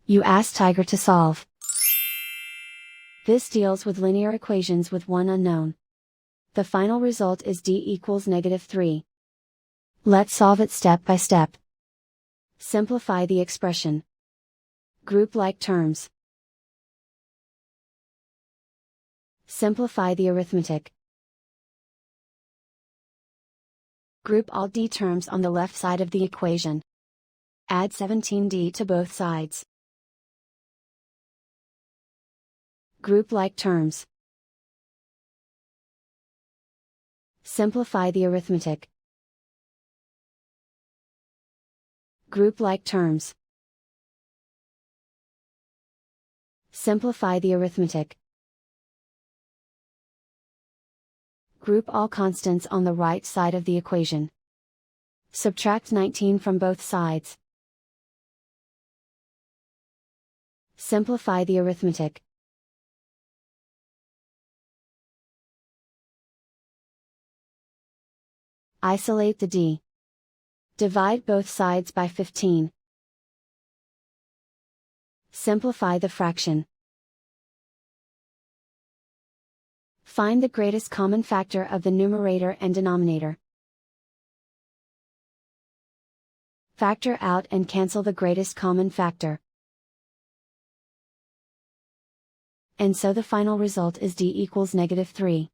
You ask Tiger to solve. This deals with linear equations with one unknown. The final result is d equals -3. Let's solve it step by step. Simplify the expression. Group like terms. Simplify the arithmetic. Group all d terms on the left side of the equation. Add 17d to both sides. Group like terms. Simplify the arithmetic. Group like terms. Simplify the arithmetic. Group all constants on the right side of the equation. Subtract 19 from both sides. Simplify the arithmetic. Isolate the d. Divide both sides by 15. Simplify the fraction. Find the greatest common factor of the numerator and denominator. Factor out and cancel the greatest common factor. And so the final result is d equals -3.